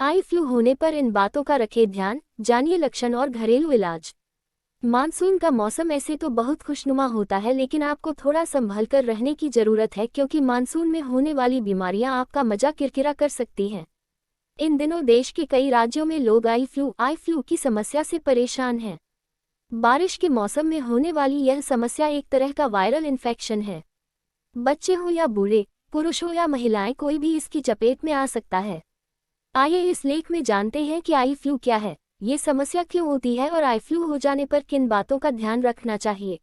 Eye flu होने पर इन बातों का रखें ध्यान, जानिए लक्षण और घरेलू इलाज। मानसून का मौसम ऐसे तो बहुत खुशनुमा होता है, लेकिन आपको थोड़ा संभल कर रहने की जरूरत है, क्योंकि मानसून में होने वाली बीमारियां आपका मजा किरकिरा कर सकती हैं। इन दिनों देश के कई राज्यों में लोग आई फ्लू की समस्या से परेशान हैं। बारिश के मौसम में होने वाली यह समस्या एक तरह का वायरल इन्फेक्शन है। बच्चे हो या बूढ़े, पुरुष हो या महिलाएं, कोई भी इसकी चपेट में आ सकता है। आइए इस लेख में जानते हैं कि आई फ्लू क्या है, ये समस्या क्यों होती है और आई फ्लू हो जाने पर किन बातों का ध्यान रखना चाहिए।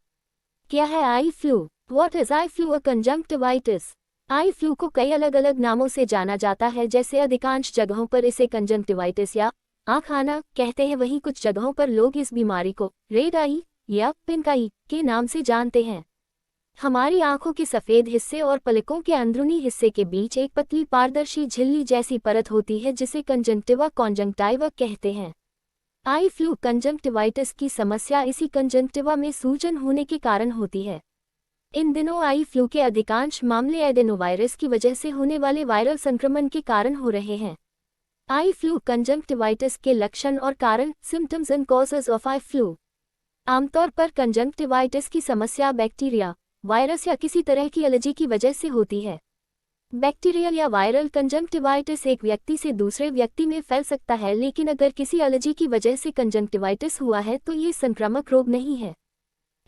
क्या है eye flu? What is eye flu? Uh conjunctivitis. Eye flu को कई अलग अलग नामों से जाना जाता है, जैसे अधिकांश जगहों पर इसे कंजंक्टिवाइटिस या आँख आना कहते हैं, वहीं कुछ जगहों पर लोग इस बीमारी को रेड आई या पिंक आई के नाम से जानते हैं। हमारी आंखों के सफेद हिस्से और पलकों के अंदरूनी हिस्से के बीच एक पतली पारदर्शी झिल्ली जैसी परत होती है, जिसे कंजंक्टिवा कॉन्जंक्टाइवा कहते हैं। आई फ्लू कंजंक्टिवाइटिस की समस्या इसी कंजंक्टिवा में सूजन होने के कारण होती है। इन दिनों आई फ्लू के अधिकांश मामले एडेनोवायरस की वजह से होने वाले वायरल संक्रमण के कारण हो रहे हैं। आई फ्लू कंजंक्टिवाइटिस के लक्षण और कारण, symptoms and causes of eye flu. आमतौर पर कंजंक्टिवाइटिस की समस्या बैक्टीरिया, वायरस या किसी तरह की एलर्जी की वजह से होती है। बैक्टीरियल या वायरल कंजंक्टिवाइटिस एक व्यक्ति से दूसरे व्यक्ति में फैल सकता है, लेकिन अगर किसी एलर्जी की वजह से कंजंक्टिवाइटिस हुआ है तो ये संक्रामक रोग नहीं है।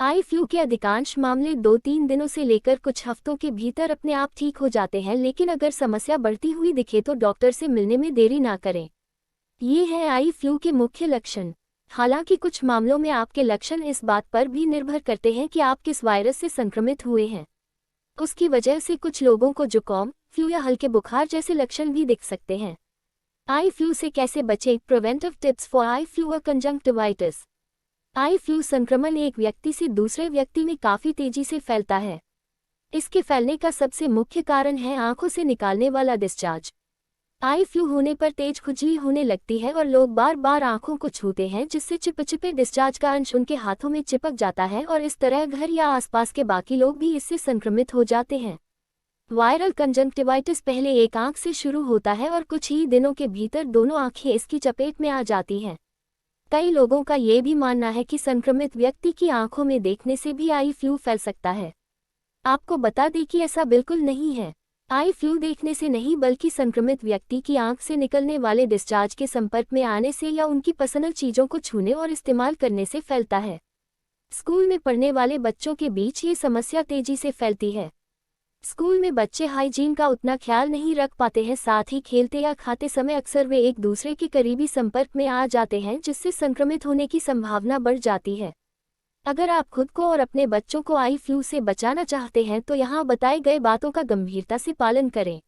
आई फ्लू के अधिकांश मामले 2-3 दिनों से लेकर कुछ हफ्तों के भीतर अपने आप ठीक हो जाते हैं, लेकिन अगर समस्या बढ़ती हुई दिखे तो डॉक्टर से मिलने में देरी ना करें। ये है आई फ्लू के मुख्य लक्षण। हालांकि कुछ मामलों में आपके लक्षण इस बात पर भी निर्भर करते हैं कि आप किस वायरस से संक्रमित हुए हैं। उसकी वजह से कुछ लोगों को जुकाम, फ्लू या हल्के बुखार जैसे लक्षण भी दिख सकते हैं। आई फ्लू से कैसे बचें? Preventive tips for eye flu और कंजंक्टिवाइटिस। आई फ्लू संक्रमण एक व्यक्ति से दूसरे व्यक्ति में काफी तेजी से फैलता है। इसके फैलने का सबसे मुख्य कारण है आंखों से निकालने वाला डिस्चार्ज। आई फ्लू होने पर तेज खुजली होने लगती है और लोग बार बार आंखों को छूते हैं, जिससे चिपचिपे डिस्चार्ज का अंश उनके हाथों में चिपक जाता है और इस तरह घर या आसपास के बाकी लोग भी इससे संक्रमित हो जाते हैं। वायरल कंजंक्टिवाइटिस पहले एक आंख से शुरू होता है और कुछ ही दिनों के भीतर दोनों आंखें इसकी चपेट में आ जाती हैं। कई लोगों का ये भी मानना है कि संक्रमित व्यक्ति की आंखों में देखने से भी आई फ्लू फैल सकता है। आपको बता दें कि ऐसा बिल्कुल नहीं है। आई फ्लू देखने से नहीं, बल्कि संक्रमित व्यक्ति की आंख से निकलने वाले डिस्चार्ज के संपर्क में आने से या उनकी पसंद चीजों को छूने और इस्तेमाल करने से फैलता है। स्कूल में पढ़ने वाले बच्चों के बीच ये समस्या तेजी से फैलती है। स्कूल में बच्चे हाइजीन का उतना ख्याल नहीं रख पाते हैं, साथ ही खेलते या खाते समय अक्सर वे एक दूसरे के करीबी संपर्क में आ जाते हैं, जिससे संक्रमित होने की संभावना बढ़ जाती है। अगर आप खुद को और अपने बच्चों को आई फ्लू से बचाना चाहते हैं तो यहाँ बताए गए बातों का गंभीरता से पालन करें।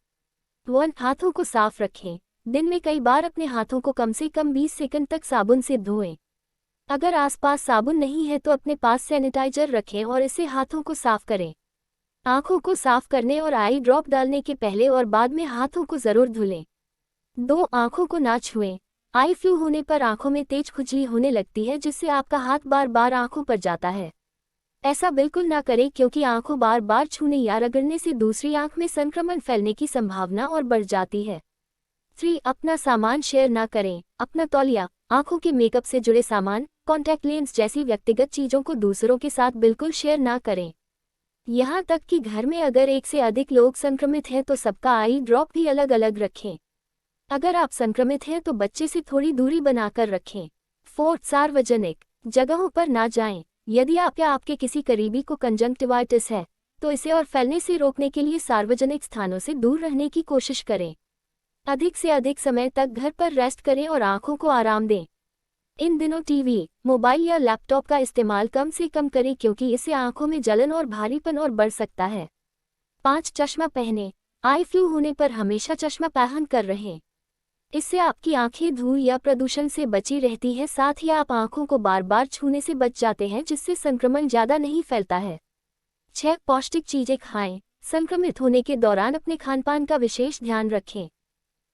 1. हाथों को साफ रखें। दिन में कई बार अपने हाथों को कम से कम 20 सेकंड तक साबुन से धोएं। अगर आसपास साबुन नहीं है तो अपने पास सैनिटाइजर रखें और इससे हाथों को साफ करें। आंखों को साफ करने और आई ड्रॉप डालने के पहले और बाद में हाथों को जरूर धुलें। 2. आंखों को ना छुएं। आई फ्लू होने पर आंखों में तेज खुजली होने लगती है, जिससे आपका हाथ बार बार आंखों पर जाता है। ऐसा बिल्कुल ना करें, क्योंकि आंखों बार बार छूने या रगड़ने से दूसरी आंख में संक्रमण फैलने की संभावना और बढ़ जाती है। 3. अपना सामान शेयर ना करें। अपना तौलिया, आंखों के मेकअप से जुड़े सामान, कॉन्टैक्ट लेंस जैसी व्यक्तिगत चीजों को दूसरों के साथ बिल्कुल शेयर ना करें। यहाँ तक कि घर में अगर एक से अधिक लोग संक्रमित हैं तो सबका आई ड्रॉप भी अलग अलग रखें। अगर आप संक्रमित हैं तो बच्चे से थोड़ी दूरी बनाकर रखें। 4. सार्वजनिक जगहों पर ना जाएं। यदि आप या आपके किसी करीबी को कंजंक्टिवाइटिस है तो इसे और फैलने से रोकने के लिए सार्वजनिक स्थानों से दूर रहने की कोशिश करें। अधिक से अधिक समय तक घर पर रेस्ट करें और आंखों को आराम दें। इन दिनों टीवी, मोबाइल या लैपटॉप का इस्तेमाल कम से कम करें, क्योंकि इससे आंखों में जलन और भारीपन और बढ़ सकता है। 5. चश्मा पहनें। आई फ्लू होने पर हमेशा चश्मा पहन कर रहें। इससे आपकी आंखें धूल या प्रदूषण से बची रहती हैं, साथ ही आप आंखों को बार बार छूने से बच जाते हैं, जिससे संक्रमण ज्यादा नहीं फैलता है। 6. पौष्टिक चीजें खाएं। संक्रमित होने के दौरान अपने खानपान का विशेष ध्यान रखें।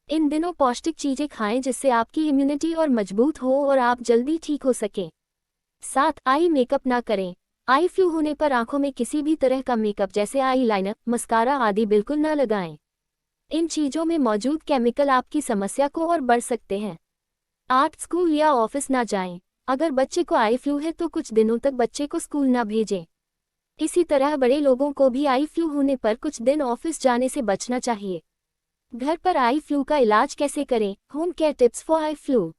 इन दिनों पौष्टिक चीजें खाएं, जिससे आपकी इम्यूनिटी और मजबूत हो और आप जल्दी ठीक हो सकें। 7. आई मेकअप ना करें। आई फ्लू होने पर आंखों में किसी भी तरह का मेकअप जैसे आई लाइनर, मस्कारा आदि बिल्कुल ना लगाएं। इन चीजों में मौजूद केमिकल आपकी समस्या को और बढ़ सकते हैं। 8 स्कूल या ऑफिस ना जाएं। अगर बच्चे को आई फ्लू है तो कुछ दिनों तक बच्चे को स्कूल ना भेजें। इसी तरह बड़े लोगों को भी आई फ्लू होने पर कुछ दिन ऑफिस जाने से बचना चाहिए। घर पर आई फ्लू का इलाज कैसे करें? Home care tips for eye flu.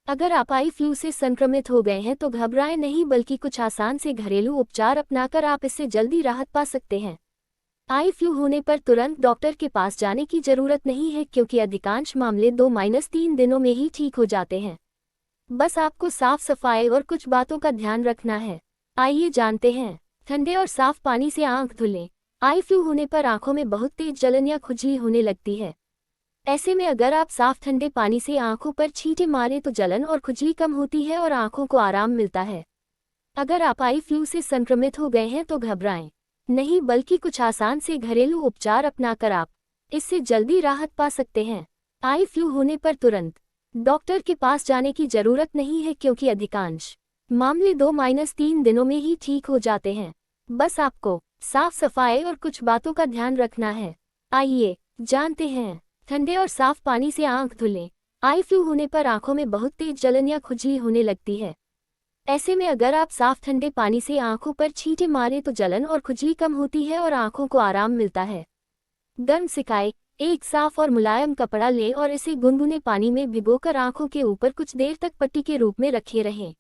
अगर आप आई फ्लू से संक्रमित हो गए हैं तो घबराएं नहीं, बल्कि कुछ आसान से घरेलू उपचार अपनाकर आप इससे जल्दी राहत पा सकते हैं। आई फ्लू होने पर तुरंत डॉक्टर के पास जाने की जरूरत नहीं है, क्योंकि अधिकांश मामले 2-3 दिनों में ही ठीक हो जाते हैं। बस आपको साफ सफाई और कुछ बातों का ध्यान रखना है। आइए जानते हैं। ठंडे और साफ पानी से आंख धुलें। आई फ्लू होने पर आंखों में बहुत तेज जलन या खुजली होने लगती है। ऐसे में अगर आप साफ ठंडे पानी से आंखों पर छींटे मारें तो जलन और खुजली कम होती है और आंखों को आराम मिलता है। अगर आप आई फ्लू से संक्रमित हो गए हैं तो घबराएं नहीं, बल्कि कुछ आसान से घरेलू उपचार अपनाकर आप इससे जल्दी राहत पा सकते हैं। आई फ्लू होने पर तुरंत डॉक्टर के पास जाने की जरूरत नहीं है, क्योंकि अधिकांश मामले 2-3 दिनों में ही ठीक हो जाते हैं। बस आपको साफ सफाई और कुछ बातों का ध्यान रखना है। आइए जानते हैं। ठंडे और साफ पानी से आंख धुलें। आई फ्लू होने पर आंखों में बहुत तेज जलन या खुजली होने लगती है। ऐसे में अगर आप साफ ठंडे पानी से आंखों पर छींटे मारें तो जलन और खुजली कम होती है और आंखों को आराम मिलता है। गर्म सिकाई। एक साफ और मुलायम कपड़ा लें और इसे गुनगुने पानी में भिगोकर आंखों के ऊपर कुछ देर तक पट्टी के रूप में रखे रहें।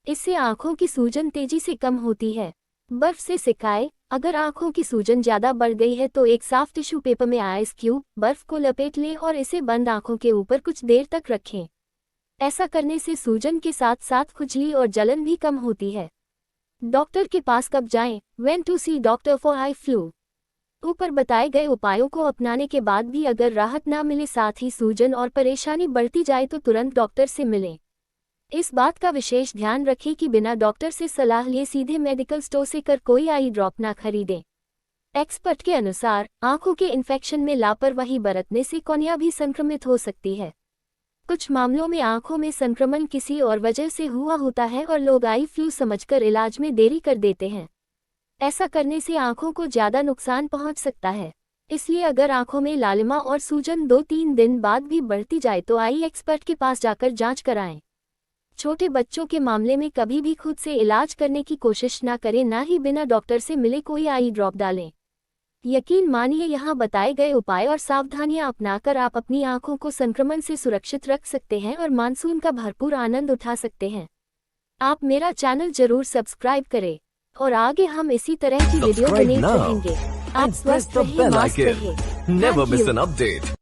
इससे आंखों की सूजन तेजी से कम होती है। बर्फ से सिकाएं। अगर आंखों की सूजन ज्यादा बढ़ गई है तो एक साफ टिश्यू पेपर में आइस क्यूब बर्फ को लपेट लें और इसे बंद आंखों के ऊपर कुछ देर तक रखें। ऐसा करने से सूजन के साथ साथ खुजली और जलन भी कम होती है। डॉक्टर के पास कब जाएं? When to see doctor for eye flu. ऊपर बताए गए उपायों को अपनाने के बाद भी अगर राहत ना मिले, साथ ही सूजन और परेशानी बढ़ती जाए तो तुरंत डॉक्टर से मिलें। इस बात का विशेष ध्यान रखें कि बिना डॉक्टर से सलाह लिए सीधे मेडिकल स्टोर से कर कोई आई ड्रॉप ना खरीदें। एक्सपर्ट के अनुसार आंखों के इन्फेक्शन में लापरवाही बरतने से कॉर्निया भी संक्रमित हो सकती है। कुछ मामलों में आंखों में संक्रमण किसी और वजह से हुआ होता है और लोग आई फ्लू समझकर इलाज में देरी कर देते हैं। ऐसा करने से आंखों को ज्यादा नुकसान पहुंच सकता है। इसलिए अगर आंखों में लालिमा और सूजन 2-3 दिन बाद भी बढ़ती जाए तो आई एक्सपर्ट के पास जाकर जांच कराएं। छोटे बच्चों के मामले में कभी भी खुद से इलाज करने की कोशिश ना करें, ना ही बिना डॉक्टर से मिले कोई आई ड्रॉप डालें। यकीन मानिए, यहाँ बताए गए उपाय और सावधानियां अपनाकर आप अपनी आंखों को संक्रमण से सुरक्षित रख सकते हैं और मानसून का भरपूर आनंद उठा सकते हैं। आप मेरा चैनल जरूर सब्सक्राइब करें और आगे हम इसी तरह की वीडियो बनाते रहेंगे। आप स्वस्थ रहिए, मस्त रहिए। Never miss an update.